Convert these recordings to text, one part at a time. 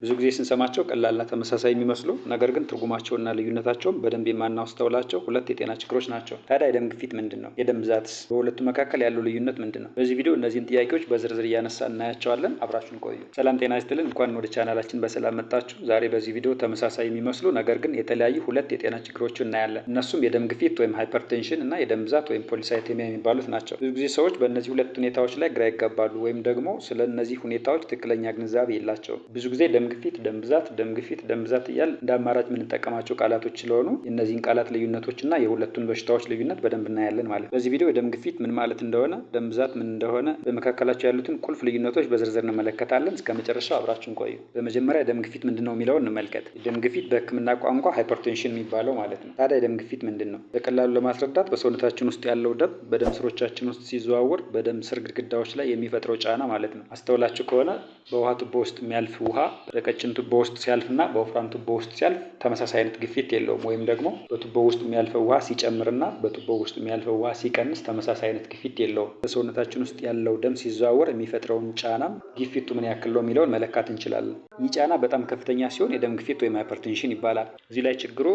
ብዙ ጊዜ ስንሰማቸው ቀላልና ተመሳሳይ የሚመስሉ ነገር ግን ትርጉማቸውና ልዩነታቸውን በደንብ የማናስተውላቸው ሁለት የጤና ችግሮች ናቸው። ታዲያ የደም ግፊት ምንድን ነው? የደም ብዛትስ? በሁለቱ መካከል ያለው ልዩነት ምንድን ነው? በዚህ ቪዲዮ እነዚህን ጥያቄዎች በዝርዝር እያነሳ እናያቸዋለን። አብራችሁን ቆዩ። ሰላም ጤና ይስጥልን። እንኳን ወደ ቻናላችን በሰላም መጣችሁ። ዛሬ በዚህ ቪዲዮ ተመሳሳይ የሚመስሉ ነገር ግን የተለያዩ ሁለት የጤና ችግሮችን እናያለን። እነሱም የደም ግፊት ወይም ሃይፐርቴንሽን እና የደም ብዛት ወይም ፖሊሳይቴሚያ የሚባሉት ናቸው። ብዙ ጊዜ ሰዎች በእነዚህ ሁለት ሁኔታዎች ላይ ግራ ይጋባሉ ወይም ደግሞ ስለ እነዚህ ሁኔታዎች ትክክለኛ ግንዛቤ የላቸውም። ብዙ ጊዜ ደም ግፊት፣ ደም ብዛት፣ ደም ግፊት፣ ደም ብዛት እያል እንደ አማራጭ የምንጠቀማቸው ቃላቶች ስለሆኑ የእነዚህን ቃላት ልዩነቶች እና የሁለቱን በሽታዎች ልዩነት በደንብ እናያለን ማለት ነው። በዚህ ቪዲዮ የደም ግፊት ምን ማለት እንደሆነ፣ ደም ብዛት ምን እንደሆነ፣ በመካከላቸው ያሉትን ቁልፍ ልዩነቶች በዝርዝር እንመለከታለን። እስከ መጨረሻው አብራችሁን ቆዩ። በመጀመሪያ የደም ግፊት ምንድን ነው የሚለውን እንመልከት። የደም ግፊት በሕክምና ቋንቋ ሃይፐርቴንሽን የሚባለው ማለት ነው። ታዲያ የደም ግፊት ምንድን ነው? በቀላሉ ለማስረዳት በሰውነታችን ውስጥ ያለው ደም በደም ስሮቻችን ውስጥ ሲዘዋወር በደም ስር ግድግዳዎች ላይ የሚፈጥረው ጫና ማለት ነው። አስተውላችሁ ከሆነ በውሃ ቱቦ ውስጥ የሚያልፍ ውሃ በቀጭን ቱቦ ውስጥ ሲያልፍና በወፍራም ቱቦ ውስጥ ሲያልፍ ተመሳሳይ አይነት ግፊት የለውም። ወይም ደግሞ በቱቦ ውስጥ የሚያልፈው ውሃ ሲጨምርና በቱቦ ውስጥ የሚያልፈው ውሃ ሲቀንስ ተመሳሳይ አይነት ግፊት የለውም። በሰውነታችን ውስጥ ያለው ደም ሲዘዋወር የሚፈጥረውን ጫናም ግፊቱ ምን ያክል ነው የሚለውን መለካት እንችላለን። ይህ ጫና በጣም ከፍተኛ ሲሆን የደም ግፊት ወይም ሃይፐርቴንሽን ይባላል። እዚህ ላይ ችግሩ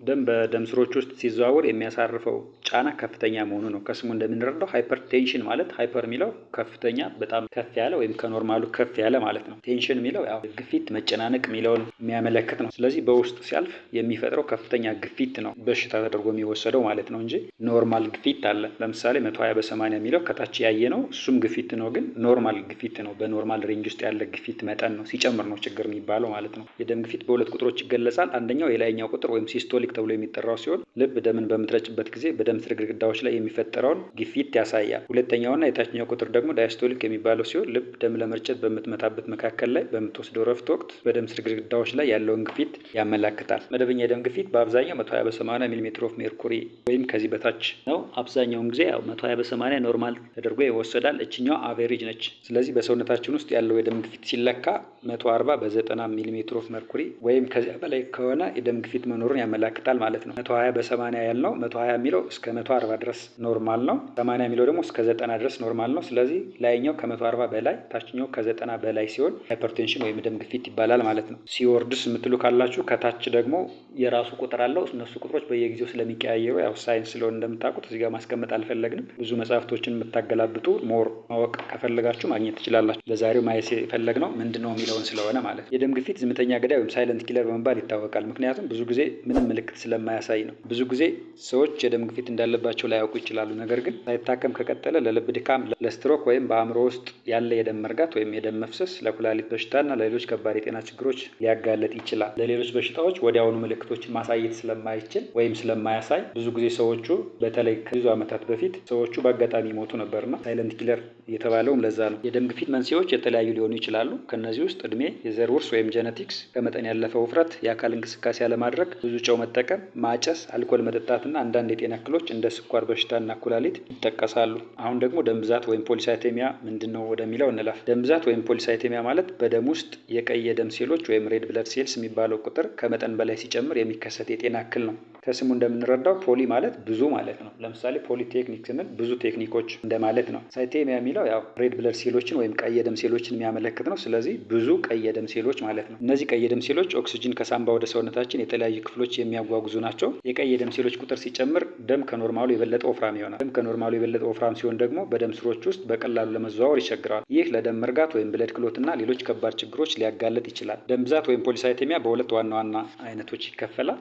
ደም በደም ስሮች ውስጥ ሲዘዋወር የሚያሳርፈው ጫና ከፍተኛ መሆኑ ነው። ከስሙ እንደምንረዳው ሃይፐርቴንሽን ማለት ሃይፐር የሚለው ከፍተኛ፣ በጣም ከፍ ያለ ወይም ከኖርማሉ ከፍ ያለ ማለት ነው። ቴንሽን የሚለው ያው ግፊት፣ መጨናነቅ የሚለውን የሚያመለክት ነው። ስለዚህ በውስጥ ሲያልፍ የሚፈጥረው ከፍተኛ ግፊት ነው በሽታ ተደርጎ የሚወሰደው ማለት ነው እንጂ ኖርማል ግፊት አለ። ለምሳሌ 120/80 የሚለው ከታች ያየ ነው። እሱም ግፊት ነው፣ ግን ኖርማል ግፊት ነው። በኖርማል ሬንጅ ውስጥ ያለ ግፊት መጠን ነው። ሲጨምር ነው ችግር የሚባለው ማለት ነው። የደም ግፊት በሁለት ቁጥሮች ይገለጻል። አንደኛው የላይኛው ቁጥር ወይም ሲስቶሊክ ተብሎ የሚጠራው ሲሆን ልብ ደምን በምትረጭበት ጊዜ በደም ስር ግድግዳዎች ላይ የሚፈጠረውን ግፊት ያሳያል። ሁለተኛውና የታችኛው ቁጥር ደግሞ ዳያስቶሊክ የሚባለው ሲሆን ልብ ደም ለመርጨት በምትመታበት መካከል ላይ በምትወስደው ረፍት ወቅት በደም ስር ግድግዳዎች ላይ ያለውን ግፊት ያመላክታል። መደበኛ የደም ግፊት በአብዛኛው 120/80 ሚሊሜትር ኦፍ ሜርኩሪ ወይም ከዚህ በታች ነው። አብዛኛውን ጊዜ ያው 120/80 ኖርማል ተደርጎ ይወሰዳል። እችኛዋ አቬሬጅ ነች። ስለዚህ በሰውነታችን ውስጥ ያለው የደም ግፊት ሲለካ 140/90 ሚሊሜትር ኦፍ ሜርኩሪ ወይም ከዚያ በላይ ከሆነ የደም ግፊት መኖሩን ያመላክታል ማለት ነው። 120/80 ያልነው 120 የሚለው እስከ 140 ድረስ ኖርማል ነው። 80 የሚለው ደግሞ እስከ 90 ድረስ ኖርማል ነው። ስለዚህ ላይኛው ከ140 በላይ ታችኛው ከ90 በላይ ሲሆን ሃይፐርቴንሽን ወይም ደም ግፊት ይባላል ማለት ነው። ሲወርድስ የምትሉ ካላችሁ ከታች ደግሞ የራሱ ቁጥር አለው። እነሱ ቁጥሮች በየጊዜው ስለሚቀያየሩ ያው ሳይንስ ስለሆነ እንደምታውቁት እዚህ ጋር ማስቀመጥ አልፈለግንም። ብዙ መጽሐፍቶችን የምታገላብጡ ሞር ማወቅ ከፈለጋችሁ ማግኘት ትችላላችሁ። ለዛሬው ማየት የፈለግነው ምንድነው የሚለውን ስለሆነ ማለት ነው። የደም ግፊት ዝምተኛ ገዳይ ወይም ሳይለንት ኪለር በመባል ይታወቃል። ምክንያቱም ብዙ ጊዜ ምንም ምልክት ስለማያሳይ ነው። ብዙ ጊዜ ሰዎች የደም ግፊት እንዳለባቸው ላያውቁ ይችላሉ። ነገር ግን ሳይታከም ከቀጠለ ለልብ ድካም፣ ለስትሮክ ወይም በአእምሮ ውስጥ ያለ የደም መርጋት ወይም የደም መፍሰስ፣ ለኩላሊት በሽታና ለሌሎች ከባድ የጤና ችግሮች ሊያጋለጥ ይችላል። ለሌሎች በሽታዎች ወዲያውኑ ምልክቶችን ማሳየት ስለማይችል ወይም ስለማያሳይ ብዙ ጊዜ ሰዎቹ በተለይ ከብዙ ዓመታት በፊት ሰዎቹ በአጋጣሚ ሞቱ ነበርና ሳይለንት ኪለር የተባለውም ለዛ ነው። የደም ግፊት መንስኤዎች የተለያዩ ሊሆኑ ይችላሉ። ከነዚህ ውስጥ እድሜ፣ የዘር ውርስ ወይም ጄኔቲክስ፣ ከመጠን ያለፈ ውፍረት፣ የአካል እንቅስቃሴ አለማድረግ፣ ብዙ ጨው መጠቀም፣ ማጨስ፣ አልኮል መጠጣትና አንዳንድ የጤና እክሎች እንደ ስኳር በሽታና ኩላሊት ይጠቀሳሉ። አሁን ደግሞ ደም ብዛት ወይም ፖሊሳይቴሚያ ምንድነው ወደሚለው እንለፍ። ደም ብዛት ወይም ፖሊሳይቴሚያ ማለት በደም ውስጥ የቀይ የደም ሴሎች ወይም ሬድ ብለድ ሴልስ የሚባለው ቁጥር ከመጠን በላይ ሲጨምር የሚከሰት የጤና እክል ነው። ከስሙ እንደምንረዳው ፖሊ ማለት ብዙ ማለት ነው። ለምሳሌ ፖሊቴክኒክ ስንል ብዙ ቴክኒኮች እንደማለት ነው። ሳይቴሚያ የሚለው ያው ሬድ ብለድ ሴሎችን ወይም ቀይ የደም ሴሎችን የሚያመለክት ነው። ስለዚህ ብዙ ቀይ የደም ሴሎች ማለት ነው። እነዚህ ቀይ የደም ሴሎች ኦክሲጅን ከሳምባ ወደ ሰውነታችን የተለያዩ ክፍሎች የሚያጓጉዙ ናቸው። የቀይ የደም ሴሎች ቁጥር ሲጨምር ደም ከኖርማሉ የበለጠ ወፍራም ይሆናል። ደም ከኖርማሉ የበለጠ ወፍራም ሲሆን ደግሞ በደም ስሮች ውስጥ በቀላሉ ለመዘዋወር ይቸግራል። ይህ ለደም መርጋት ወይም ብለድ ክሎትና ሌሎች ከባድ ችግሮች ሊያጋለጥ ይችላል። ደም ብዛት ወይም ፖሊሳይቴሚያ በሁለት ዋና ዋና አይነቶች ይከፈላል።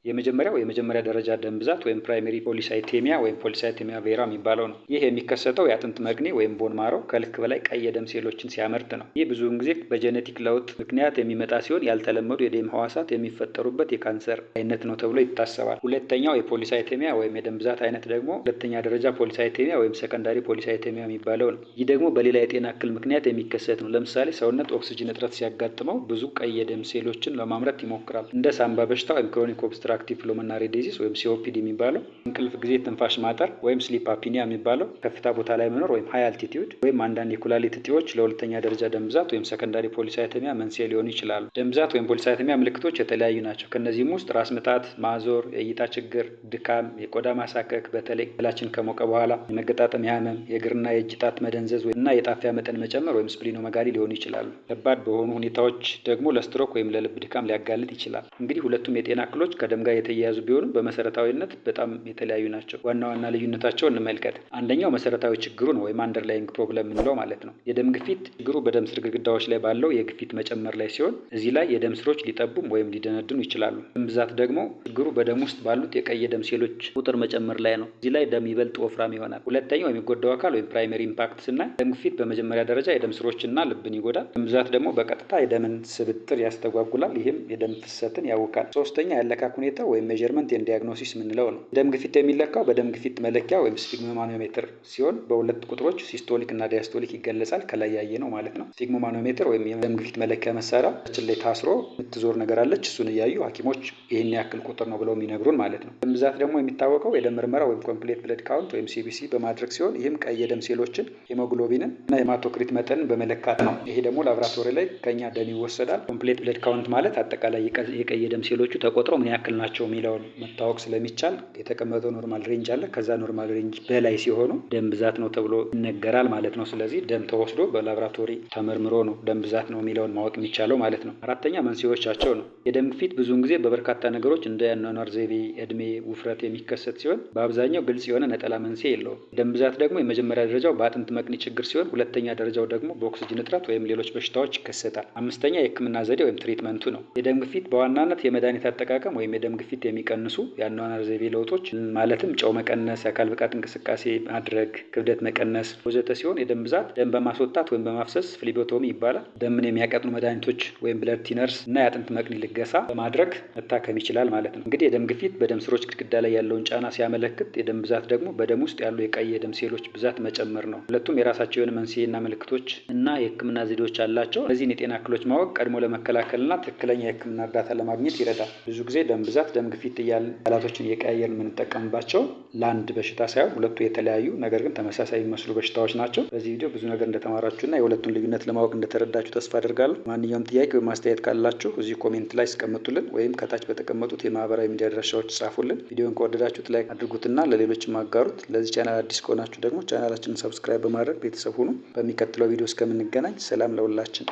የመጀመሪያ ደረጃ ደም ብዛት ወይም ፕራይሜሪ ፖሊሳይቴሚያ ወይም ፖሊሳይቴሚያ ቬራ የሚባለው ነው። ይህ የሚከሰተው የአጥንት መግኔ ወይም ቦን ማሮ ከልክ በላይ ቀይ የደም ሴሎችን ሲያመርት ነው። ይህ ብዙውን ጊዜ በጄኔቲክ ለውጥ ምክንያት የሚመጣ ሲሆን ያልተለመዱ የደም ህዋሳት የሚፈጠሩበት የካንሰር አይነት ነው ተብሎ ይታሰባል። ሁለተኛው የፖሊሳይቴሚያ ወይም የደም ብዛት አይነት ደግሞ ሁለተኛ ደረጃ ፖሊሳይቴሚያ ወይም ሰከንዳሪ ፖሊሳይቴሚያ የሚባለው ነው። ይህ ደግሞ በሌላ የጤና እክል ምክንያት የሚከሰት ነው። ለምሳሌ ሰውነት ኦክሲጅን እጥረት ሲያጋጥመው ብዙ ቀይ የደም ሴሎችን ለማምረት ይሞክራል። እንደ ሳምባ በሽታ ወይም ክሮኒክ ኦብስትራክቲቭ ፑልሞናሪ ዲዚዝ ወይም ሲኦፒዲ የሚባለው፣ እንቅልፍ ጊዜ ትንፋሽ ማጠር ወይም ስሊፕ አፒኒያ የሚባለው፣ ከፍታ ቦታ ላይ መኖር ወይም ሃይ አልቲቲዩድ ወይም ወይም አንዳንድ የኩላሊት እጢዎች ለሁለተኛ ደረጃ ደም ብዛት ወይም ሰከንዳሪ ፖሊሳይተሚያ መንስኤ ሊሆኑ ይችላሉ። ደም ብዛት ወይም ፖሊሳይተሚያ ምልክቶች የተለያዩ ናቸው። ከእነዚህም ውስጥ ራስ ምታት፣ ማዞር፣ የእይታ ችግር፣ ድካም፣ የቆዳ ማሳከክ፣ በተለይ ገላችን ከሞቀ በኋላ የመገጣጠሚያ ህመም፣ የእግርና የእጅ ጣት መደንዘዝ እና የጣፊያ መጠን መጨመር ወይም ስፕሊኖመጋሊ ሊሆኑ ይችላሉ። ከባድ በሆኑ ሁኔታዎች ደግሞ ለስትሮክ ወይም ለልብ ድካም ሊያጋልጥ ይችላል። እንግዲህ ሁለቱም የጤና እክሎች ከደም ጋር የተያያዙ ቢሆኑም በመሰረታዊነት በጣም የተለያዩ ናቸው። ዋና ዋና ልዩነታቸው እንመልከት። አንደኛው መሰረታዊ ችግሩ ነው ወይም አንደርላይንግ ፕሮብለም የምንለው ማለት ነው። የደም ግፊት ችግሩ በደም ስር ግድግዳዎች ላይ ባለው የግፊት መጨመር ላይ ሲሆን እዚህ ላይ የደም ስሮች ሊጠቡም ወይም ሊደነድኑ ይችላሉ። ደም ብዛት ደግሞ ችግሩ በደም ውስጥ ባሉት የቀይ የደም ሴሎች ቁጥር መጨመር ላይ ነው። እዚህ ላይ ደም ይበልጥ ወፍራም ይሆናል። ሁለተኛው የሚጎዳው አካል ወይም ፕራይመሪ ኢምፓክት ስናይ ደም ግፊት በመጀመሪያ ደረጃ የደም ስሮችና ልብን ይጎዳል። ደም ብዛት ደግሞ በቀጥታ የደምን ስብጥር ያስተጓጉላል። ይህም የደም ፍሰትን ያውካል። ሶስተኛ ያለካክ ሁኔታ ወይም ሜዠርመንት ኤንድ ዲያግኖሲስ የምንለው ነው። ደም ግፊት የሚለካው በደም ግፊት መለኪያ ወይም ስፊግሞማኖሜትር ሲሆን በሁለት ቁጥሮች ሲስቶሊክ እና ዲያስቶሊክ ይገለጻል። ከላይ ያየ ነው ማለት ነው። ስፊግሞማኖሜትር ወይም የደም ግፊት መለኪያ መሳሪያ ላይ ታስሮ የምትዞር ነገር አለች። እሱን እያዩ ሐኪሞች ይህን ያክል ቁጥር ነው ብለው የሚነግሩን ማለት ነው። ደም ብዛት ደግሞ የሚታወቀው የደም ምርመራ ወይም ኮምፕሌት ብለድ ካውንት ወይም ሲቢሲ በማድረግ ሲሆን ይህም ቀይ የደም ሴሎችን፣ ሄሞግሎቢንን እና የሄማቶክሪት መጠንን በመለካት ነው። ይሄ ደግሞ ላብራቶሪ ላይ ከኛ ደም ይወሰዳል። ኮምፕሌት ብለድ ካውንት ማለት አጠቃላይ የቀይ የደም ሴሎቹ ተቆጥረው ምን ያክል ናቸው የሚለውን መታወቅ ስለሚቻል የተቀመጠው ኖርማል ሬንጅ አለ። ከዛ ኖርማል ሬንጅ በላይ ሲሆኑ ደም ብዛት ነው ተብሎ ይነገራል ማለት ነው። ስለዚህ ደም ተወስዶ በላብራቶሪ ተመርምሮ ነው ደም ብዛት ነው የሚለውን ማወቅ የሚቻለው ማለት ነው። አራተኛ መንስኤዎቻቸው ነው። የደም ግፊት ብዙውን ጊዜ በበርካታ ነገሮች እንደ አኗኗር ዘይቤ፣ እድሜ፣ ውፍረት የሚከሰት ሲሆን በአብዛኛው ግልጽ የሆነ ነጠላ መንስኤ የለውም። ደም ብዛት ደግሞ የመጀመሪያ ደረጃው በአጥንት መቅኒ ችግር ሲሆን ሁለተኛ ደረጃው ደግሞ በኦክስጅን እጥረት ወይም ሌሎች በሽታዎች ይከሰታል። አምስተኛ የህክምና ዘዴ ወይም ትሪትመንቱ ነው። የደም ግፊት በዋናነት የመድኃኒት አጠቃቀም ወይም የደም ግፊት የሚቀንሱ የአኗኗር ዘይቤ ለውጦች ማለትም ጨው መቀነስ፣ የአካል ብቃት እንቅስቃሴ ማድረግ፣ ክብደት መቀነስ ወዘተ ሲሆን የደም ብዛት ደም በማስወጣት ወይም በማፍሰስ ፍሊቦቶሚ ይባላል። ደምን የሚያቀጥኑ መድኃኒቶች ወይም ብለድ ቲነርስ እና የአጥንት መቅኒ ልገሳ በማድረግ መታከም ይችላል ማለት ነው። እንግዲህ የደም ግፊት በደም ስሮች ግድግዳ ላይ ያለውን ጫና ሲያመለክት፣ የደም ብዛት ደግሞ በደም ውስጥ ያሉ የቀይ የደም ሴሎች ብዛት መጨመር ነው። ሁለቱም የራሳቸው የሆነ መንስኤና ምልክቶች እና የህክምና ዘዴዎች አላቸው። እነዚህን የጤና እክሎች ማወቅ ቀድሞ ለመከላከልና ትክክለኛ የህክምና እርዳታ ለማግኘት ይረዳል። ብዙ ጊዜ ደም ብዛት፣ ደም ግፊት እያልን ቃላቶችን እየቀያየርን የምንጠቀምባቸው ለአንድ በሽታ ሳይሆን ሁለቱ የተለያዩ ነገር ግን ተመሳሳይ የሚመስሉ በሽታዎች ናቸው። በዚህ ቪዲዮ ብዙ ነገር እንደተማራችሁና የሁለቱን ልዩነት ለማወቅ እንደተረዳችሁ ተስፋ አድርጋለሁ። ማንኛውም ጥያቄ ወይም ማስተያየት ካላችሁ እዚህ ኮሜንት ላይ አስቀምጡልን ወይም ከታች በተቀመጡት የማህበራዊ ሚዲያ አድራሻዎች ጻፉልን። ቪዲዮን ከወደዳችሁት ላይክ አድርጉትና ለሌሎችም አጋሩት። ለዚህ ቻናል አዲስ ከሆናችሁ ደግሞ ቻናላችንን ሰብስክራይብ በማድረግ ቤተሰብ ሁኑ። በሚቀጥለው ቪዲዮ እስከምንገናኝ ሰላም ለሁላችን።